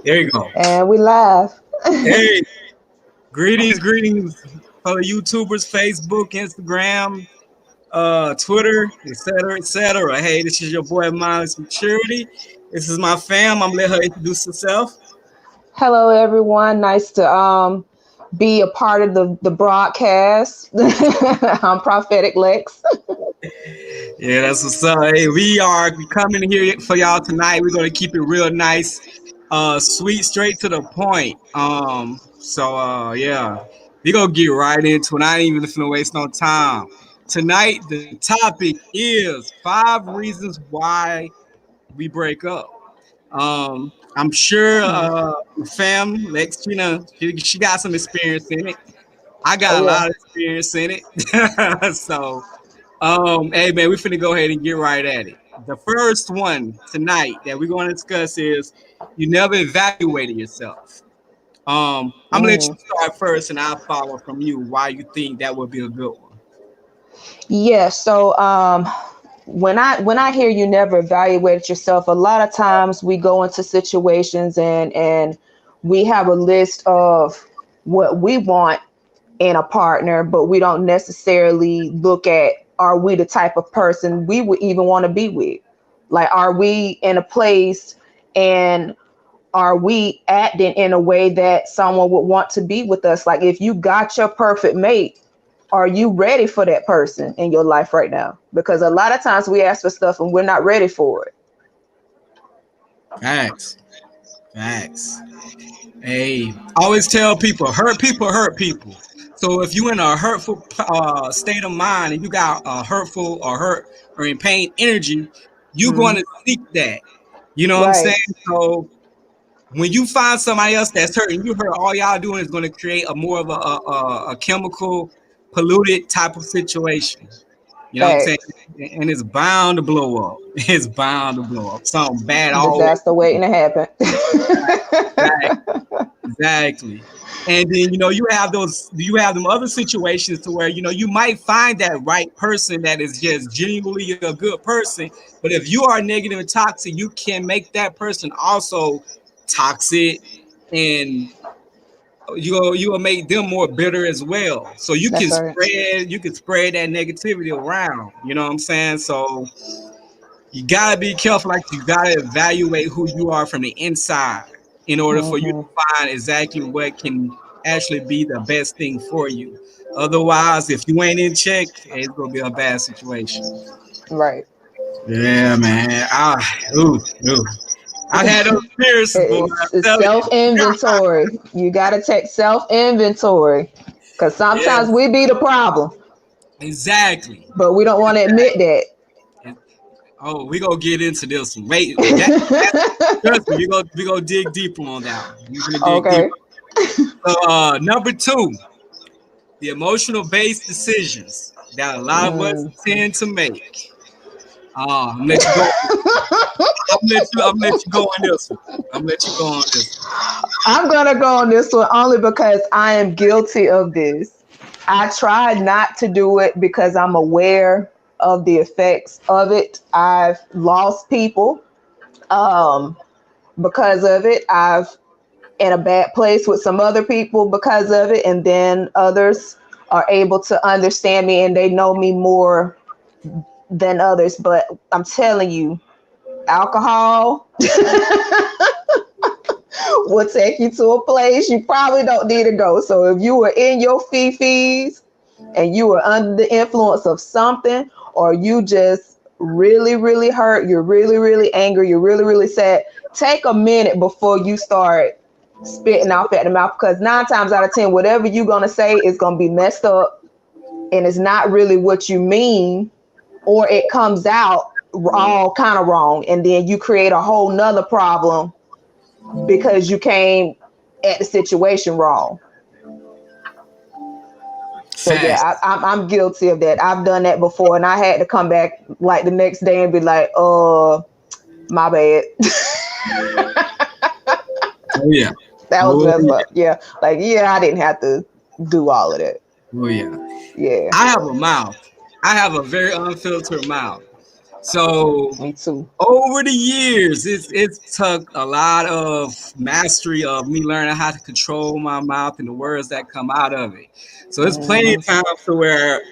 There you go. And we live. Hey, greetings, fellow YouTubers, Facebook, Instagram, Twitter, etc. Hey, this is your boy Miles Maturity. This is my fam. I'm gonna let her introduce herself. Hello, everyone. Nice to be a part of the broadcast. I'm Prophetic Lex. Yeah, that's what's up. Hey, we are coming here for y'all tonight. We're gonna keep it real nice, sweet, straight to the point. Yeah, we gonna get right into it. I ain't even finna waste no time. Tonight, the topic is 5 reasons why we break up. I'm sure fam Lex, she got some experience in it. I Oh got a yeah. lot of experience in it. Hey man, we finna go ahead and get right at it. The first one tonight that we're gonna discuss is you never evaluated yourself. I'm gonna let you Mm. start first, and I'll follow from you. Why you think that would be a good one? Yeah. So when I hear you never evaluated yourself, a lot of times we go into situations and we have a list of what we want in a partner, but we don't necessarily look at, are we the type of person we would even want to be with? Like, are we in a place and are we acting in a way that someone would want to be with us? Like, if you got your perfect mate, are you ready for that person in your life right now? Because a lot of times we ask for stuff and we're not ready for it. Facts, facts. Hey, I always tell people hurt people. So if you in a hurtful state of mind and you got a hurtful or hurt or in pain energy, you're going Mm, to seek that. You know what I'm saying? right. So when you find somebody else that's hurting, you hurt. All y'all doing is going to create a more of a chemical polluted type of situation. You know what I'm saying? Facts. And it's bound to blow up. It's bound to blow up. Something bad always. Disaster waiting to happen. Exactly. And then you have them other situations to where you might find that right person that is just genuinely a good person, but if you are negative and toxic, you can make that person also toxic, and you will make them more bitter as well. So That's right. you can spread that negativity around. You know what I'm saying? So you gotta be careful. Like, you gotta evaluate who you are from the inside in order for you to Hmm. find exactly what can actually be the best thing for you. Otherwise, if you ain't in check, it's gonna be a bad situation. Right. Yeah, man. Ooh. I had those experiences, boy. I'm It's telling self you. inventory. You got to take self inventory because sometimes Yes, we be the problem, exactly. but we don't want to admit that. Oh, we gonna get into this one. Wait, trust me, we gonna dig deeper on that one. We're gonna dig deeper. Okay. So, number two, the emotional based decisions that a lot of us Mm. tend to make. I'm gonna let you go. I'm gonna let you go on this one. I'm gonna let you go on this one. I'm going to go on this one only because I am guilty of this. I try not to do it because I'm aware of the effects of it. I've lost people um, because of it. I've in a bad place with some other people because of it, and then others are able to understand me and they know me more than others. But I'm telling you, alcohol will take you to a place you probably don't need to go. So if you were in your fifis and you were under the influence of something, or you just really, really hurt, you're really, really angry, you're really, really sad, take a minute before you start spitting off at the mouth, because 9 times out of 10, whatever you're going to say is going to be messed up and it's not really what you mean, or it comes out all kind of wrong. And then you create a whole nother problem because you came at the situation wrong. So yeah, Fast. I'm guilty of that. I've done that before, and I had to come back like the next day and be like, my bad." Oh yeah. That was Oh messed yeah. up. Yeah, like yeah, I didn't have to do all of that. Oh yeah. Yeah. I have a mouth. I have a very unfiltered mouth. So Me too. over the years, it's took a lot of mastery of me learning how to control my mouth and the words that come out of it. So it's plenty of Hmm. times to where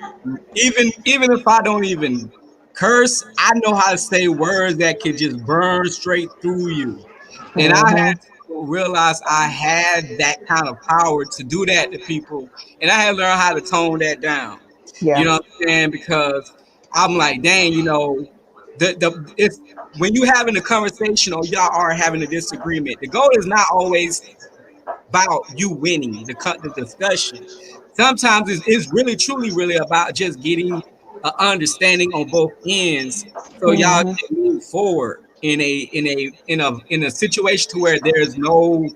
even if I don't even curse, I know how to say words that can just burn straight through you. And I had Hmm. to realize I had that kind of power to do that to people, and I had to learn how to tone that down. You Yeah. know what I'm saying? Because I'm like, dang, the it's when you having a conversation or y'all are having a disagreement, the goal is not always about you winning the discussion. Sometimes it's really truly really about just getting an understanding on both ends, so y'all Hmm. can move forward in a situation to where there's no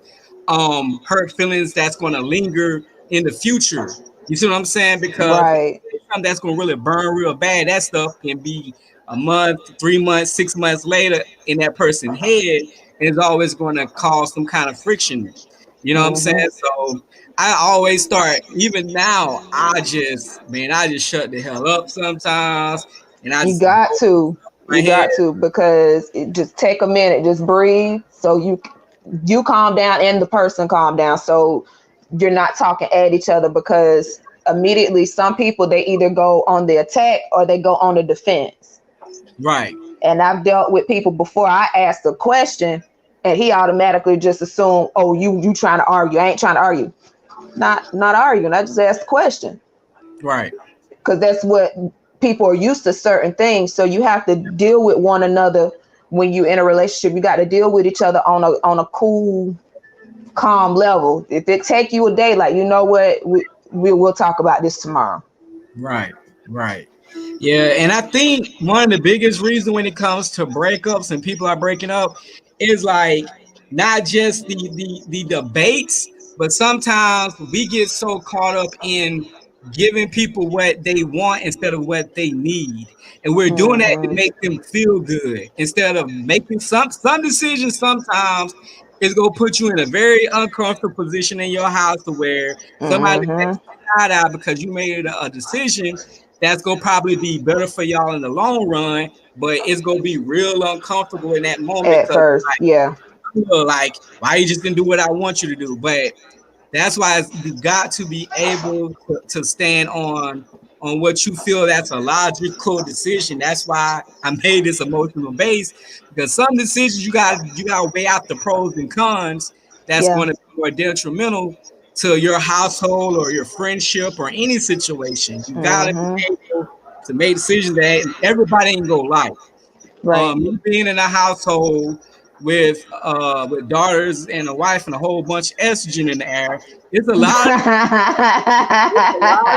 hurt feelings that's going to linger in the future. You see what I'm saying? Because Right. something that's going to really burn real bad, that stuff can be a month, 3 months, 6 months later in that person's head, and it's always going to cause some kind of friction. You know what I'm saying? Hmm. So I always start, even now, I just shut the hell up sometimes, and I You just got go to. my You head. got to, because it just take a minute, just breathe, so you calm down and the person calm down, so you're not talking at each other, because immediately some people, they either go on the attack or they go on the defense. Right, And I've dealt with people before. I asked a question and he automatically just assumed, oh, you trying to argue. I ain't trying to argue. Not arguing. I just asked the question, right, because that's what people are used to, certain things. So you have to deal with one another when you're in a relationship. You got to deal with each other on a cool, calm level. If it take you a day, like, you know what, we'll talk about this tomorrow. right, right. Yeah, and I think one of the biggest reasons when it comes to breakups and people are breaking up is like not just the debates, but sometimes we get so caught up in giving people what they want instead of what they need. And we're doing that to Hmm. make them feel good instead of making some decisions sometimes is gonna put you in a very uncomfortable position in your house to where somebody Hmm. takes you out because you made a decision that's gonna probably be better for y'all in the long run, but it's gonna be real uncomfortable in that moment At because first, yeah. like why you just didn't do what I want you to do. But that's why you got to be able to stand on what you feel that's a logical decision. That's why I made this emotional base, because some decisions you got to weigh out the pros and cons. That's Yeah. going to be more detrimental to your household or your friendship or any situation. You got to Hmm. be able to make decisions that everybody ain't gonna like. Right. Me being in a household with daughters and a wife and a whole bunch of estrogen in the air, it's a lot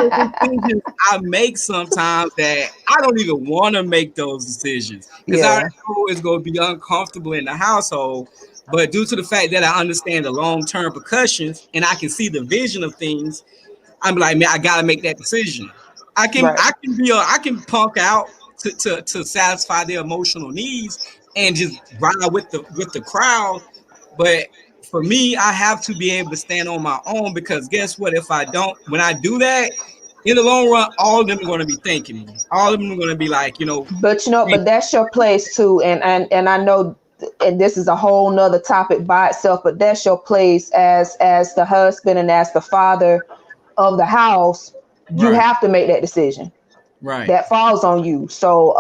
of decisions I make sometimes that I don't even want to make those decisions because I Yeah. know it's going to be uncomfortable in the household. But due to the fact that I understand the long term repercussions and I can see the vision of things, I'm like, man, I gotta make that decision. I can Right. I can be I can punk out to satisfy their emotional needs and just ride with the crowd. But for me, I have to be able to stand on my own because guess what? If I don't, when I do that, in the long run, all of them are gonna be thanking me. All of them are gonna be like, But but that's your place too. And I know, and this is a whole nother topic by itself, but that's your place as the husband and as the father of the house. You right, have to make that decision. right, That falls on you. So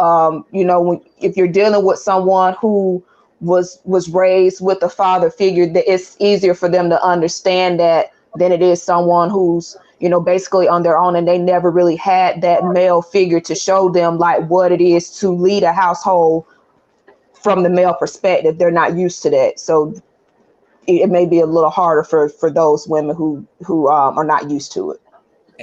if you're dealing with someone who was raised with a father figure, that it's easier for them to understand that than it is someone who's basically on their own, and they never really had that male figure to show them like what it is to lead a household from the male perspective. They're not used to that, so it may be a little harder for those women who are not used to it.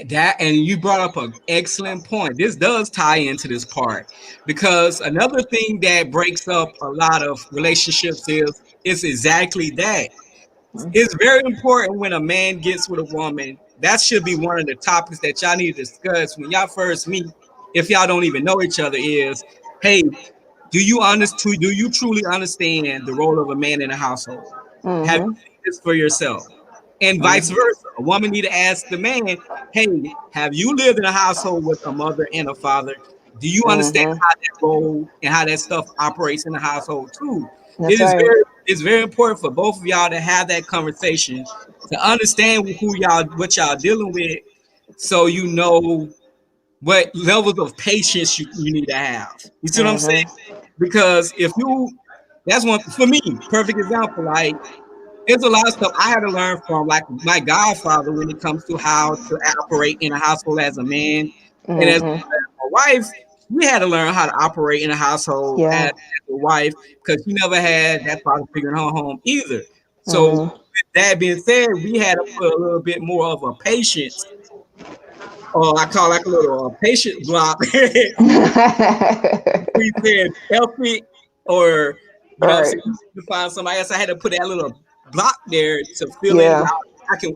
that. And you brought up an excellent point. This does tie into this part because another thing that breaks up a lot of relationships is exactly that. It's very important when a man gets with a woman. That should be one of the topics that y'all need to discuss when y'all first meet. If y'all don't even know each other, is hey, do you truly understand the role of a man in a household? Have Hmm. you seen this for yourself? And vice Hmm. versa. A woman need to ask the man, hey, have you lived in a household with a mother and a father? Do you understand Mm-hmm. how that role and how that stuff operates in the household too? It That's is right. very it's very important for both of y'all to have that conversation, to understand what y'all dealing with, so you know what levels of patience you need to have. You see what I'm saying? Mm-hmm. Because if you that's one for me, perfect example. Like there's a lot of stuff I had to learn from like my godfather when it comes to how to operate in a household as a man. And as Mm-hmm. my wife, we had to learn how to operate in a household as Yeah. a wife because she never had that father figure in her home either. So with Mm-hmm. that being said, we had to put a little bit more of a patience, or I call like a little patient block. We said help it, or you know what I'm Right. saying, to find somebody else. I had to put that little block there to fill in. Yeah.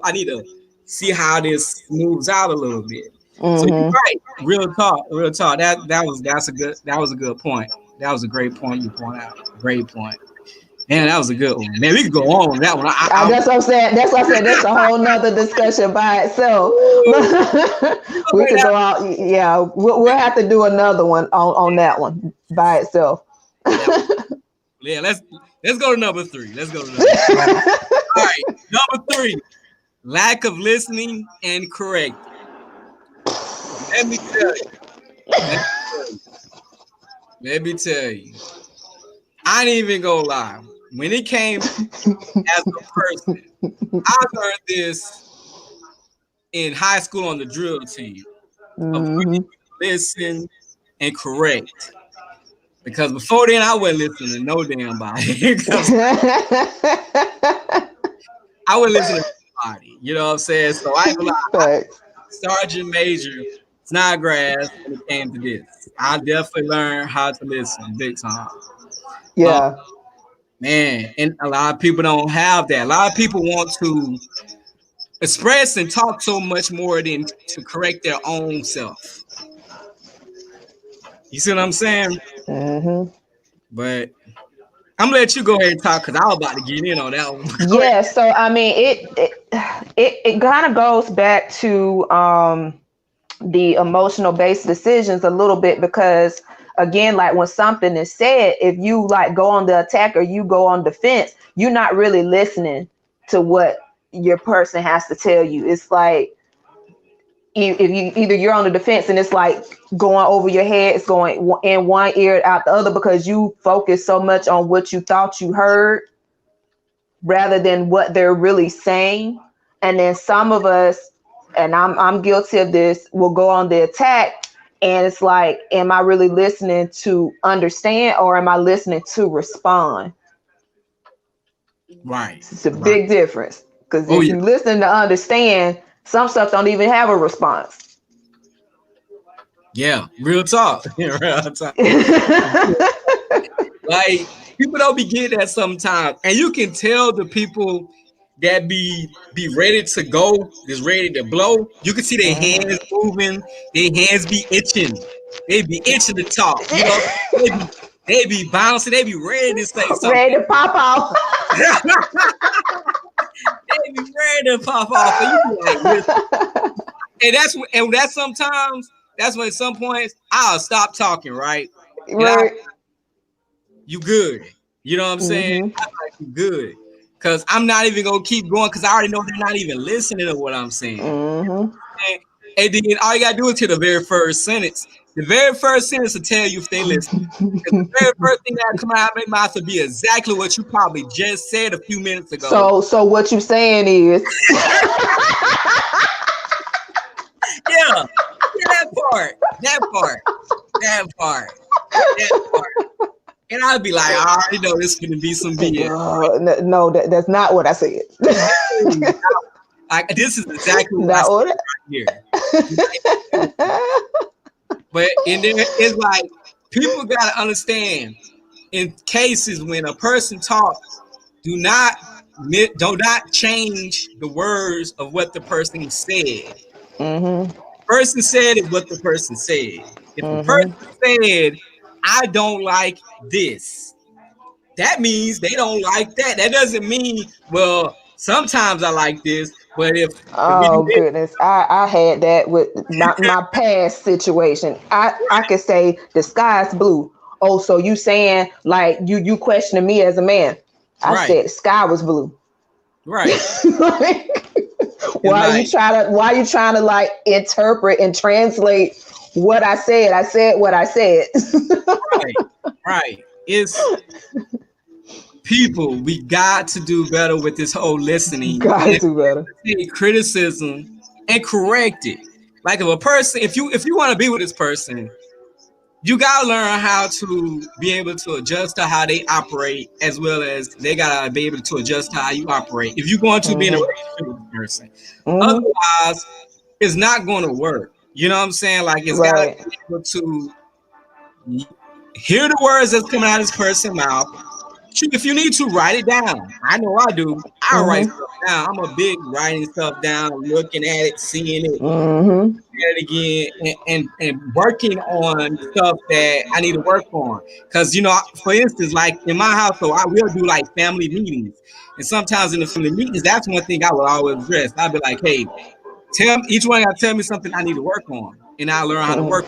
I need to see how this moves out a little bit. So you're Mm-hmm. right. Real talk, real talk. That was a good point. That was a great point you point out. Great point. Man, that was a good one. Man, we could go on with that one. That's what I'm saying. That's what I said. That's a whole nother discussion by itself. We could go out. Yeah, we'll have to do another one on that one by itself. yeah, yeah, let's go to number three. Let's go to number three. All right, number three. Lack of listening and correcting. Let me tell you. Let me tell you. Let me tell you. I ain't even gonna lie. When it came as a person, I learned this in high school on the drill team of Mm-hmm. learning to listen and correct. Because before then, I wasn't listening to no damn body. Because I wasn't listening to nobody. You know what I'm saying? So I ain't gonna lie. Facts. Sergeant Major Snodgrass when it came to this. I definitely learned how to listen big time. Um, Yeah. man, and a lot of people don't have that. A lot of people want to express and talk so much more than to correct their own self. You see what I'm saying? Mm-hmm. But I'm gonna let you go ahead and talk because I was about to get in on that one. Go ahead. Yeah. So I mean, it kind of goes back to the emotional based decisions a little bit because again, like when something is said, if you like go on the attack or you go on defense, you're not really listening to what your person has to tell you. It's like if you either you're on the defense and it's like going over your head, it's going in one ear out the other because you focus so much on what you thought you heard rather than what they're really saying. And then some of us, and I'm guilty of this, will go on the attack and it's like, am I really listening to understand or am I listening to respond? Right, It's a right. big difference. Because Oh if yeah, you listen to understand, some stuff don't even have a response. yeah. Real talk, real talk. Like people don't be getting that sometimes, and you can tell the people that be ready to go, is ready to blow. You can see their hands Mhm. moving, their hands be itching. They be itching to talk. You know, they be bouncing. They be ready to say Ready something. to pop off. They be ready to pop off, and you be like, listen. And that's sometimes that's when at some points I'll stop talking, right? And I Right. you good. You know what I'm saying? Hmm. I'm like, you good. Cause I'm not even gonna keep going because I already know they're not even listening to what I'm saying. Hmm. And then all you gotta do is to the very first sentence. The very first sentence will tell you if they listen. Because the very first thing that come out of my mouth will be exactly what you probably just said a few minutes ago. So what you saying is, Yeah, yeah, that part, that part, that part. And I'd be like, I already know this is gonna be some BS. no, that's not what I said. Like this is exactly what I Not said what. right here. But in there, it's like people gotta understand in cases when a person talks, do not do not change the words of what the person said. Hmm. Person said is what the person said. If a person Hmm. said, I don't like this, that means they don't like that. That doesn't mean, well, Sometimes I like this, but if we do Oh goodness, I had that with my past situation. I could say the sky's blue. Oh, so you saying like you questioning me as a man? I right, said the sky was blue. right, Like, it's like why are you trying to like interpret and translate what I said? I said what I said. right, right. It's people. We got to do better with this whole listening Gotta and do better. take criticism and correct it. Like if a person, if you want to be with this person, you gotta learn how to be able to adjust to how they operate, as well as they gotta be able to adjust to how you operate. If you're going to be in a Mhm. relationship with a person, Mhm. otherwise, it's not going to work. You know what I'm saying? Like it's gotta Right. be able to hear the words that's coming out of this person's mouth. Shoot, if you need to write it down, I know I do. I write Mhm. stuff down. I'm a big writing stuff down, looking at it, seeing it, Mhm. it again, and working on stuff that I need to work on. Because for instance, like in my household, I will do like family meetings, and sometimes in the family meetings, that's one thing I will always address. I'll be like, "Hey, tell me, each one got to tell me something I need to work on, and I learn how to Mhm. work.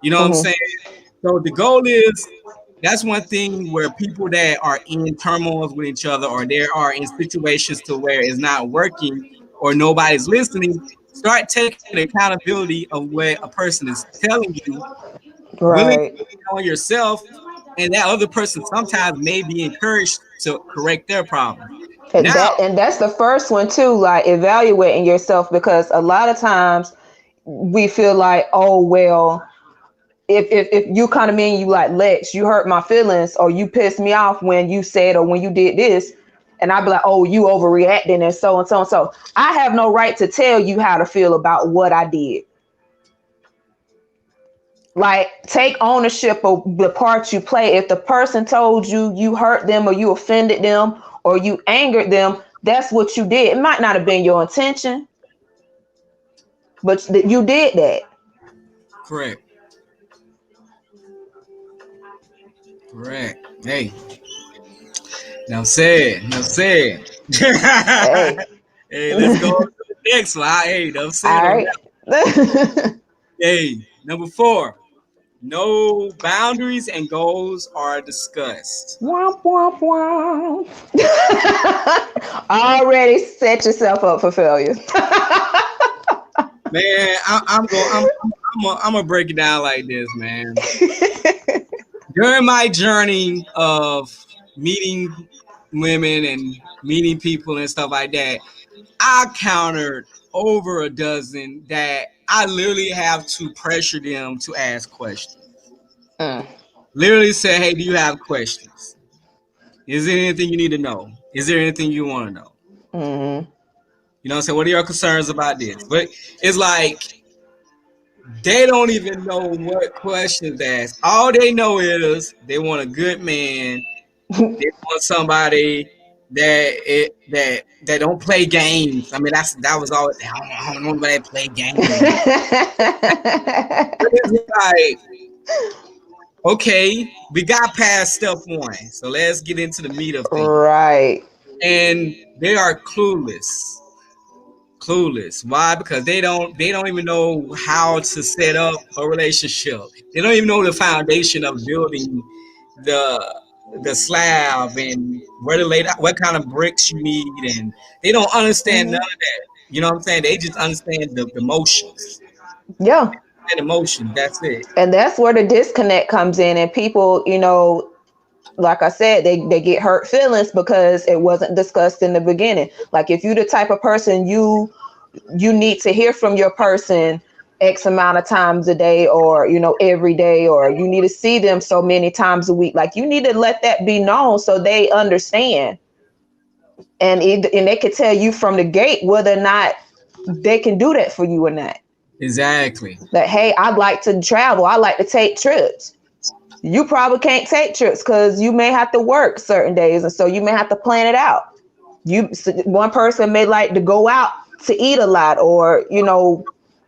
You know what I'm Mhm. saying? So the goal is that's one thing where people that are in turmoils with each other, or they are in situations to where it's not working or nobody's listening, start taking accountability of what a person is telling you, willing to Right. work on yourself, and that other person sometimes may be encouraged to correct their problem. Now, And that's the first one too, like evaluating yourself, because a lot of times we feel like, oh well, if you come to me and you like, Lex, you hurt my feelings, or you pissed me off when you said or when you did this, and I'd be like, oh, you overreacting and so and so and so. I have no right to tell you how to feel about what I did. Like, take ownership of the part you play. If the person told you you hurt them or you offended them or you angered them, that's what you did. It might not have been your intention, but you did that. correct, correct. Hey, now said, now said. Hey. Hey, let's go to the next one. Hey, no said All on right. that. Hey, number 4. No boundaries and goals are discussed. Womp womp womp. Already set yourself up for failure. Man, I'm going. I'm gonna break it down like this, man. During my journey of meeting women and meeting people and stuff like that, I countered over a dozen that I literally have to pressure them to ask questions. Mm, Literally say, "Hey, do you have questions? Is there anything you need to know? Is there anything you want to know?" mm, You know what I'm saying? What are your concerns about this? But it's like they don't even know what questions to ask. All they know is they want a good man. They want somebody that don't play games. I mean, that was all. I don't know nobody that play games. But it's like, okay, we got past step 1, so let's get into the meat of things. right. And they are clueless. Clueless. Why? Because they don't even know how to set up a relationship. They don't even know the foundation of building the the slab and where to lay what kind of bricks you need, and they don't understand none Mhm. of that. You know what I'm saying? They just understand the motions. Yeah. And emotion. That's it. And that's where the disconnect comes in. And people, like I said, they get hurt feelings because it wasn't discussed in the beginning. Like if you're the type of person you need to hear from your person X amount of times a day, or every day, or you need to see them so many times a week. Like you need to let that be known so they understand. And they could tell you from the gate whether or not they can do that for you or not. Exactly. That, hey, I'd like to travel. I like to take trips. You probably can't take trips because you may have to work certain days, and so you may have to plan it out. One person may like to go out to eat a lot, or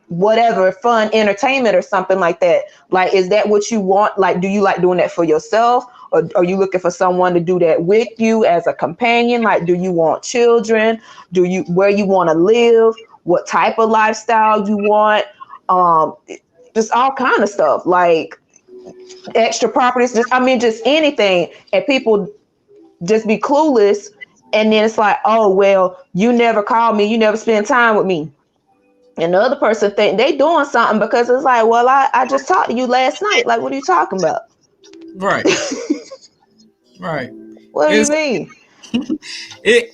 whatever fun entertainment or something like that. Like, is that what you want? Like, do you like doing that for yourself, or are you looking for someone to do that with you as a companion? Like, do you want children? Do you, where you want to live? What type of lifestyle you want? Um, just all kind of stuff, like extra properties. Just, I mean, just anything. And people just be clueless, and then it's like, oh well, you never call me, you never spend time with me. And the other person think they doing something, because it's like, well, I just talked to you last night. Like, what are you talking about? Right. Right. What do you It's mean? it.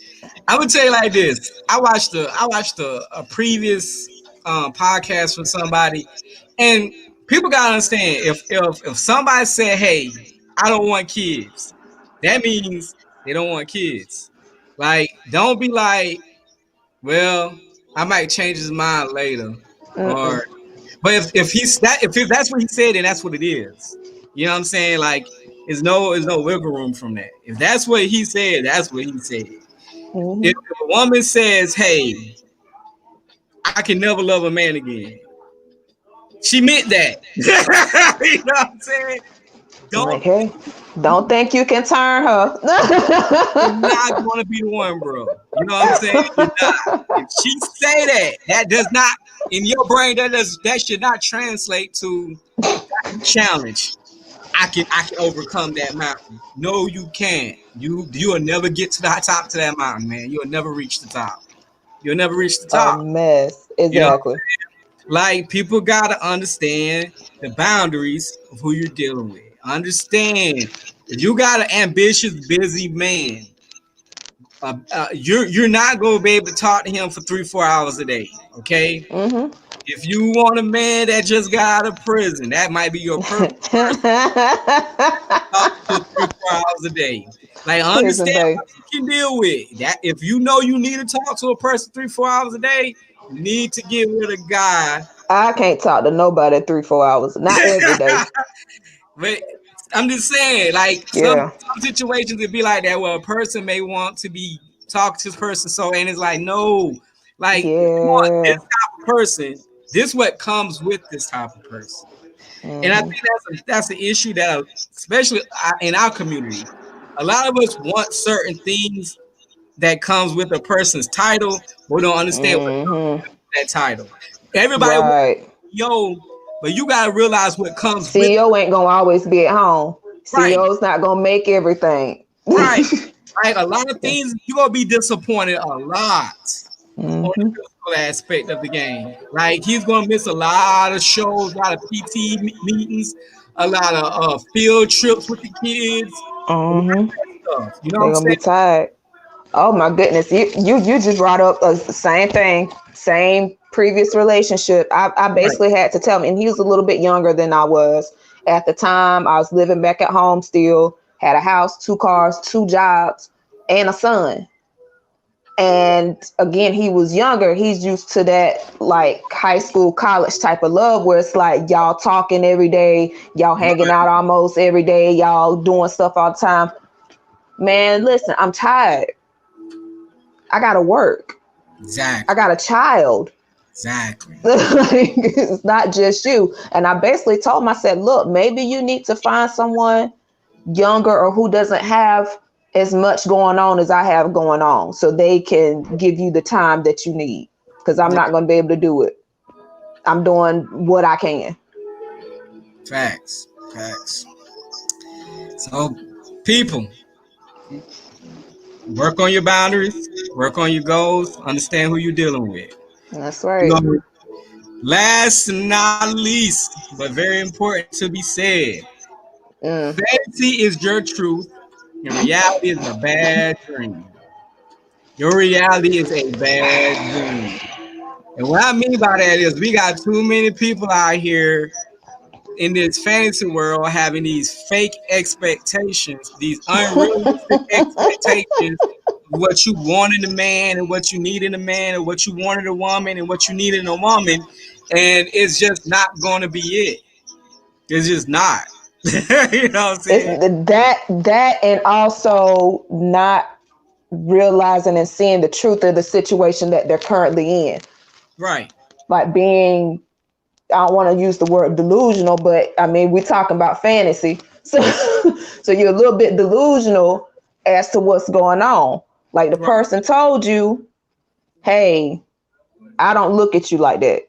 I would tell you like this. I watched a previous podcast from somebody, and people gotta understand, if somebody said, "Hey, I don't want kids," that means they don't want kids. Like, don't be like, "Well, I might change his mind later," Mm-mm. or but if that's what he said, then that's what it is. You know what I'm saying? Like, there's no wiggle room from that. If that's what he said, that's what he said. If Mm-hmm. a woman says, "Hey, I can never love a man again," she meant that. You know what I'm saying? Like, Don't hey, don't think you can turn her. You're not gonna be the one, bro. You know what I'm saying? You're not. If she say that, that does not in your brain. That should not translate to challenge. I can overcome that mountain. No, you can't. You'll never get to the top to that mountain, man. You'll never reach the top. You'll never reach the A top. mess. You know, Exactly. like, people gotta understand the boundaries of who you're dealing with. Understand, if you got an ambitious, busy man, you're not gonna be able to talk to him for 3-4 hours a day. Okay, Mm-hmm. if you want a man that just got out of prison, that might be your perfect person to talk to 3-4 hours a day. Like, Prison understand bay. what you can deal with. That if you know you need to talk to a person 3-4 hours a day, you need to get with a guy. I can't talk to nobody 3-4 hours. Not every day. But I'm just saying, like, Yeah. some situations it'd be like that, where a person may want to be talk to this person, so, and it's like, no, like, if you want this Yeah. type of person, this what comes with this type of person. And I Mm-hmm. think that's an issue that, especially in our community, a lot of us want certain things that comes with a person's title, but we don't understand what comes Mm-hmm. with that title. Everybody wants Right. yo, but you gotta realize what comes with it. CEO ain't gonna always be at home. Right. CEO's not gonna make everything. Right. Like, a lot of things you're gonna be disappointed a lot on the Mm-hmm. physical aspect of the game. Like, he's gonna miss a lot of shows, a lot of PT meetings, a lot of field trips with the kids, a lot of Mm-hmm. that stuff. You know what They're I'm gonna be saying? tired. Oh my goodness. You just brought up the same thing. Same previous relationship. I Right. basically had to tell him, and he was a little bit younger than I was. At the time, I was living back at home still, had a house, 2 cars, 2 jobs, and a son. And again, he was younger. He's used to that, like, high school, college type of love, where it's like y'all talking every day, y'all hanging Right. out almost every day, y'all doing stuff all the time. Man, listen, I'm tired. I gotta work. I Exactly. got a child. Exactly. Like, it's not just you. And I basically told him, I said, look, maybe you need to find someone younger, or who doesn't have as much going on as I have going on, so they can give you the time that you need. Because I'm Yeah. not going to be able to do it. I'm doing what I can. Facts. Facts. So, people, work on your boundaries, work on your goals, understand who you're dealing with. That's You right. know, last and not least, but very important to be said, Mm. fantasy is your truth, and reality is a bad dream. Your reality is a bad dream. And what I mean by that is, we got too many people out here in this fantasy world having these fake expectations, these unrealistic expectations of what you want in a man, and what you need in a man, and what you want in a woman, and what you need in a woman. And it's just not going to be it. It's just not. You know what I'm It's saying? that, and also not realizing and seeing the truth of the situation that they're currently in. Right. like being, I don't want to use the word delusional, but I mean, we're talking about fantasy. So, so you're a little bit delusional as to what's going on. Like the Right. person told you, hey, I don't look at you like that.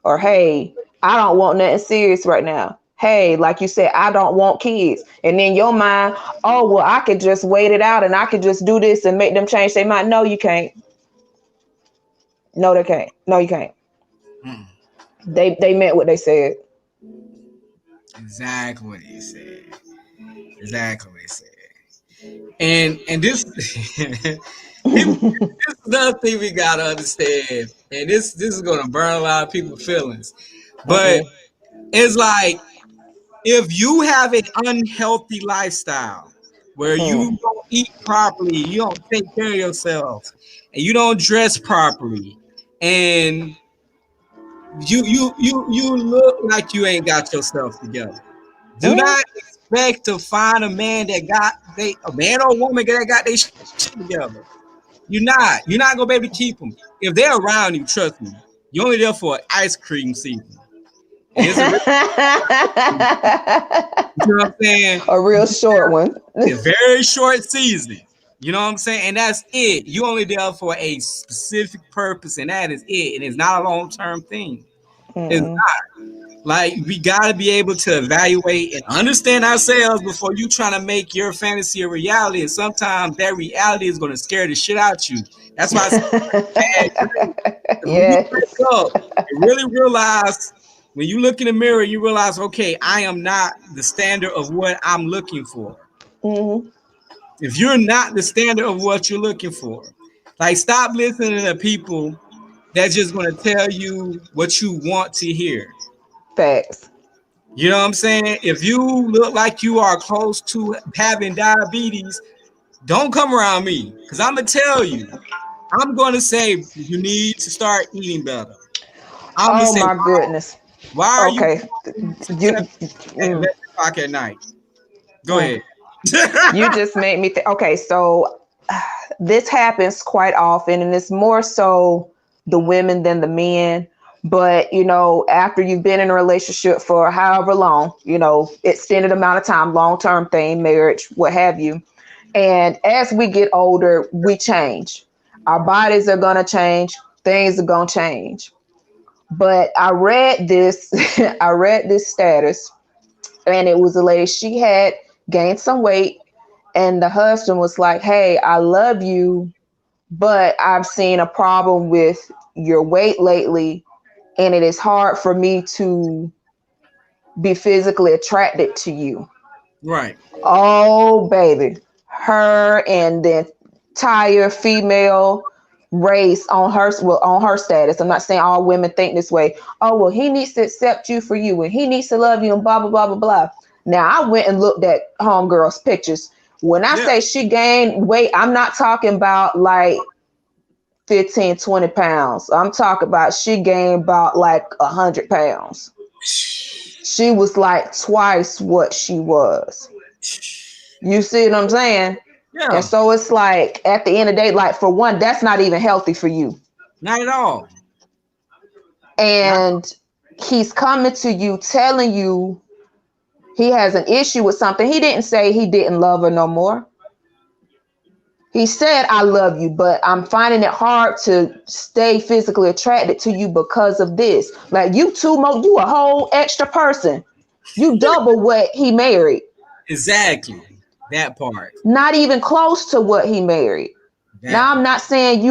Or, hey, I don't want nothing serious right now. Hey, like you said, I don't want kids. And then your mind, oh, well, I could just wait it out and I could just do this and make them change their mind. No, you can't. No, they can't. No, you can't. Mm. They meant what they said. Exactly what he said. Exactly what he said. And this people, this is another thing we gotta understand. And this is gonna burn a lot of people's feelings. But Mm-mm. it's like if you have an unhealthy lifestyle where you Mm. don't eat properly, you don't take care of yourself, and you don't dress properly, and you look like you ain't got yourself together. Do Mm. not expect to find a man that got a man or a woman that got their shit together. You're not gonna be able to keep them. If they're around you, trust me, you're only there for ice cream season, and it's a real, you know what I'm saying? A real short one. A very short season. You know what I'm saying? And that's it. You only there for a specific purpose, and that is it. And it's not a long term thing. It's Mm-mm. not. Like we gotta be able to evaluate and understand ourselves before you trying to make your fantasy a reality. And sometimes that reality is gonna scare the shit out you. That's why I say bad dreams. Because when you Yes. wake up and really realize, when you look in the mirror, you realize, okay, I am not the standard of what I'm looking for. Mm-hmm. If you're not the standard of what you're looking for, like stop listening to people that's just gonna tell you what you want to hear. Facts. You know what I'm saying? If you look like you are close to having diabetes, don't come around me because I'm gonna tell you. I'm gonna say you need to start eating better. I'm gonna Oh say my goodness. why are you Okay. going to 7 You at mm, 11 o'clock at night? Go mm. ahead. You just made me okay, so this happens quite often and it's more so the women than the men. But after you've been in a relationship for however long, extended amount of time, long-term thing, marriage, what have you. And as we get older, we change. Our bodies are gonna change, things are gonna change. But I read this, I read this status, and it was a lady, she had gained some weight, and the husband was like, hey, I love you, but I've seen a problem with your weight lately, and it is hard for me to be physically attracted to you. Right. Oh, baby. Her and the entire female race on her, well, on her status. I'm not saying all women think this way. Oh, well, he needs to accept you for you and he needs to love you and blah, blah, blah, blah, blah. Now, I went and looked at homegirl's pictures. When I Yeah. say she gained weight, I'm not talking about like 15, 20 pounds. I'm talking about she gained about like 100 pounds. She was like twice what she was. You see what I'm saying? And Yeah. so it's like at the end of the day, like for one, that's not even healthy for you. Not at all. Not. And he's coming to you telling you he has an issue with something. He didn't say he didn't love her no more. He said, I love you, but I'm finding it hard to stay physically attracted to you because of this. Like you you a whole extra person. You double what he married. Exactly. That part. Not even close to what he married. That Now I'm part. not saying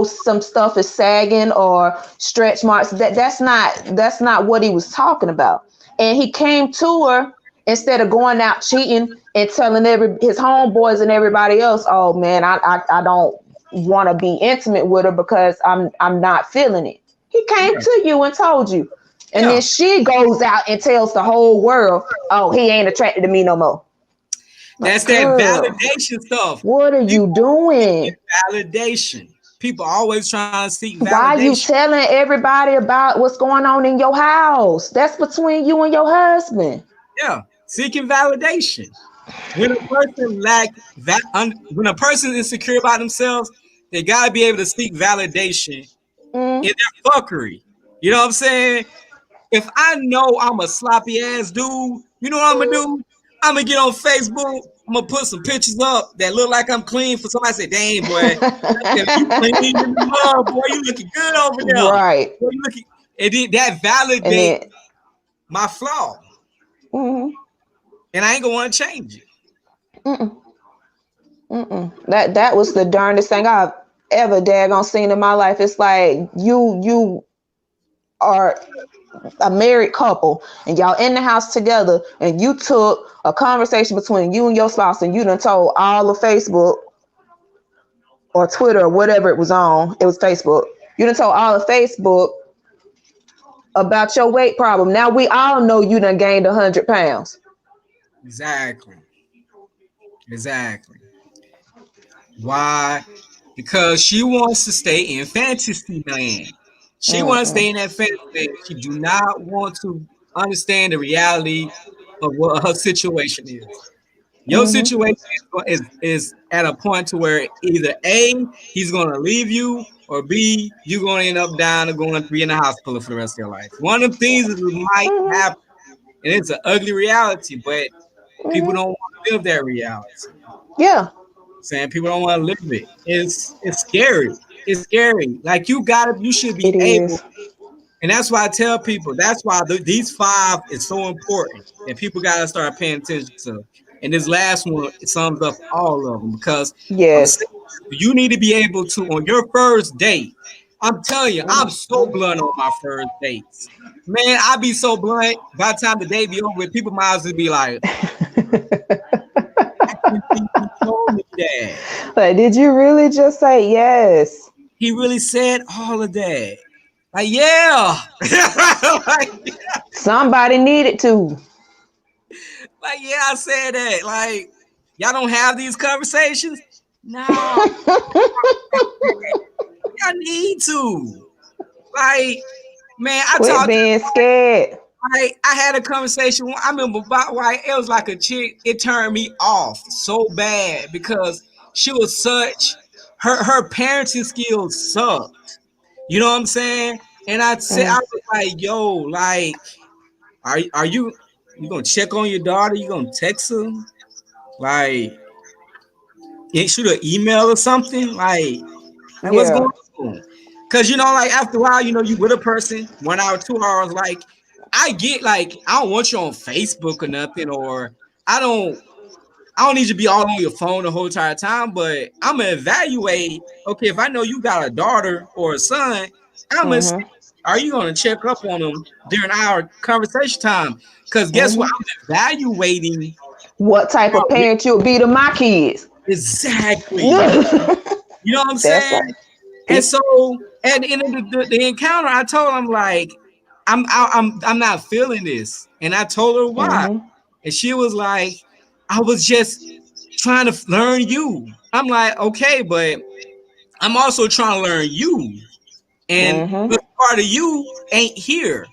some stuff is sagging or stretch marks. That's not what he was talking about. And he came to her instead of going out cheating and telling his homeboys and everybody else, oh man, I don't want to be intimate with her because I'm not feeling it. He came Yeah. to you and told you. And then Yeah. she goes out and tells the whole world, oh, he ain't attracted to me no more. Like, That's that girl, validation stuff. what are you People doing? seeking validation. People always trying to seek Why you validation. telling everybody about what's going on in your house? That's between you and your husband. Yeah. Seeking validation. When a person when a person is insecure about themselves, they gotta be able to seek validation Mm, in their fuckery. You know what I'm saying? If I know I'm a sloppy ass dude, you know what I'm gonna do? I'm gonna get on Facebook. I'm gonna put some pictures up that look like I'm clean for somebody to say, "Dang boy, you clean in the mud, boy. You looking good over there. Right. Boy, you looking." And then that And validate then, my flaw, mm-hmm, and I ain't gonna want to change it. mm-mm, mm-mm. That was the darndest thing I've ever daggone seen in my life. It's like you are a married couple and y'all in the house together and you took a conversation between you and your spouse and you done told all of Facebook or Twitter or whatever it was on. It was Facebook. You done told all of Facebook about your weight problem. Now we all know you done gained 100 pounds. Exactly, exactly. Why? Because she wants to stay in fantasy land. She wants to Mm-mm, stay in that fantasy land. She do not want to understand the reality of what her situation is. Your mm-hmm, situation is at a point to where either A, he's gonna leave you, or B, you're gonna end up dying or going to be in the hospital for the rest of your life. One of the things that might mm-hmm, happen, and it's an ugly reality, but people don't mm-hmm. want to live that reality. Yeah, Saying people don't want to live it. It's scary. It's scary. Like you should be it able, is. and that's why I tell people. That's why these five is so important, and people gotta start paying attention to. And this last one it sums up all of them because I'm Yes. saying you need to be able to on your first date. I'm telling you, I'm so blunt on my first dates. Man, I be so blunt. By the time the day be over, people might as well be like, "I can't believe he told me that." Like, did you really just say yes? He really said all of that. Like, yeah. like, Somebody needed to. yeah, I said that. Like, y'all don't have these conversations? No, y'all need to. Like, man, I Quit talked to being scared. I had a conversation. I remember about why it was like a chick. It turned me off so bad because she was such her parenting skills sucked. You know what I'm saying? And I Mm, was like, yo, like, are you gonna check on your daughter? You gonna text her? Like, shoot an email or something? Like what's yeah. going on? Cause like after a while, you with a person, 1 hour, 2 hours, like I get like I don't want you on Facebook or nothing, or I don't I don't need you to be all on your phone the whole entire time, but I'm gonna evaluate. Okay, if I know you got a daughter or a son, I'm gonna see, Mm-hmm. are you gonna check up on them during our conversation time? Because guess what? Mm-hmm. I'm evaluating What type how of parent you'll be to my kids? exactly. That's You know what I'm saying? right. And Be- so at the end of the encounter, I told him like, I'm not feeling this, and I told her why, mm-hmm. and she was like, I was just trying to learn you. I'm like, okay, but I'm also trying to learn you, and Mm-hmm. this part of you ain't here.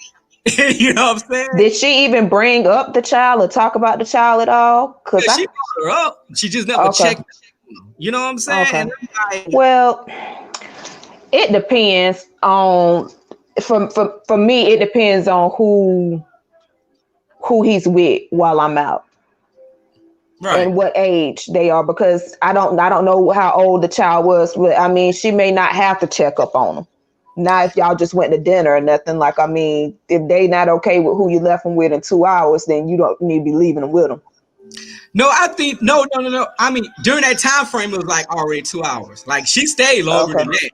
You know what I'm saying? Did she even bring up the child or talk about the child at all? Cause Yeah, I she brought her up. She just never okay, checked. You know what I'm saying? okay. And I'm like, Well, it depends on for me. It depends on who he's with while I'm out right. and what age they are because I don't know how old the child was. But I mean, she may not have to check up on them. Not if y'all just went to dinner or nothing. Like I mean, if they not okay with who you left them with in 2 hours, then you don't need to be leaving them with them. No, I think no. I mean, during that time frame, it was like already 2 hours. Like she stayed longer Okay. than that,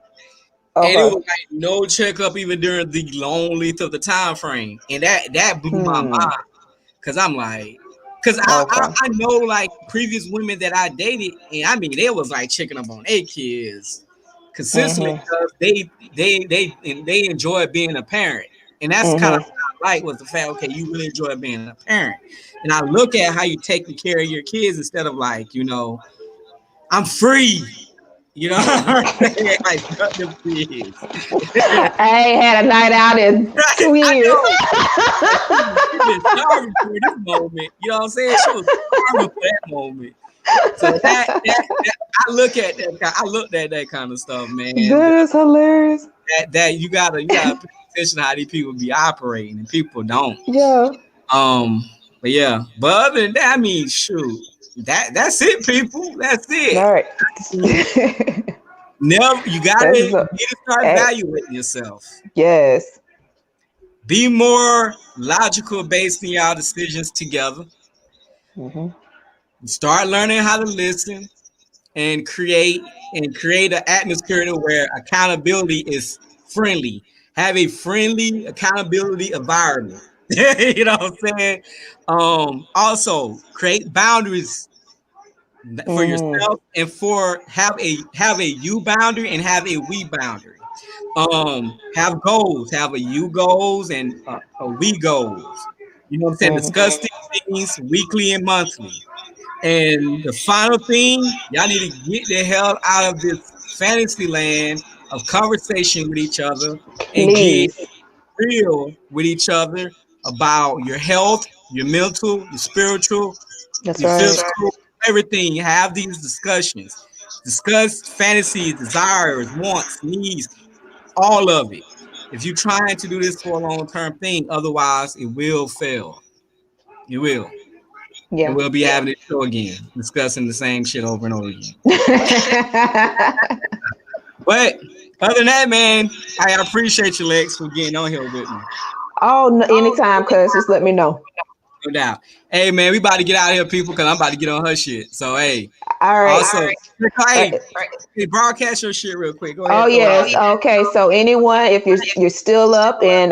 and it Okay. was like no checkup even during the long length of the time frame, and that blew my Hmm. mind because I'm like, because Okay. I know like previous women that I dated, and I mean they was like checking up on their kids consistently Mhm. because they enjoy being a parent, and that's kind of Mhm. what I like was the fact okay you really enjoy being a parent, and I look at how you taking care of your kids instead of like I'm free. You know what I'm saying? Like, cut them kids. I ain't had a night out in Right? two I years. know. She been starving for this moment. You know what I'm saying? She was starving for that moment. So that I look at that. I looked at that kind of stuff, man. That is hilarious. That you gotta pay attention to how these people be operating, and people don't. Yeah. Um, but yeah, but other than that, I mean, shoot, that's it, people. That's it. All right. Never, you That's gotta what's up. start Hey, evaluating yourself. yes. Be more logical based in y'all decisions together. Hmm. Start learning how to listen and create an atmosphere where accountability is friendly. Have a friendly accountability environment. You know what I'm saying? Also create boundaries for Hmm. yourself and for have a you boundary and have a we boundary. Have goals, have a you goals and a we goals. You know what I'm saying? Hmm. Discuss these things weekly and monthly. And the final thing, y'all need to get the hell out of this fantasy land of conversation with each other and get Please. real with each other about your health, your mental, your spiritual, That's your right. physical, everything. Have these discussions. Discuss fantasies, desires, wants, needs, all of it. If you're trying to do this for a long term thing, otherwise it will fail. It will. And Yeah. we'll be having this show again, discussing the same shit over and over again. But other than that, man, I appreciate you, Lex, for getting on here with me. Oh, anytime, cuz just let me know. No doubt. Hey, man, we about to get out of here, people, because I'm about to get on her shit. So, hey, All right. also, Uh, hey, broadcast your shit real quick. Go Oh ahead, throw it out yes. there. Okay. So anyone, if you're still up and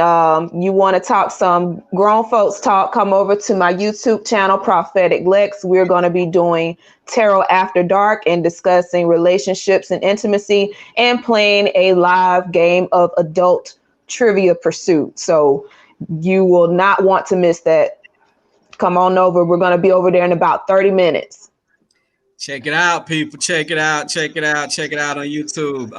you want to talk some grown folks talk, come over to my YouTube channel, Prophetic Lex. We're going to be doing tarot after dark and discussing relationships and intimacy and playing a live game of adult trivia pursuit. So you will not want to miss that. Come on over. We're going to be over there in about 30 minutes. Check it out, people. Check it out. Check it out. Check it out on YouTube.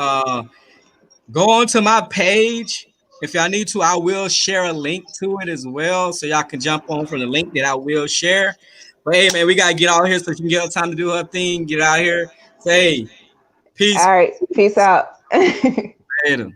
Go on to my page. If y'all need to, I will share a link to it as well. So y'all can jump on from the link that I will share. But hey, man, we got to get out here so she can get her time to do her thing. Get out here. Say, peace. All right. Peace out. Later.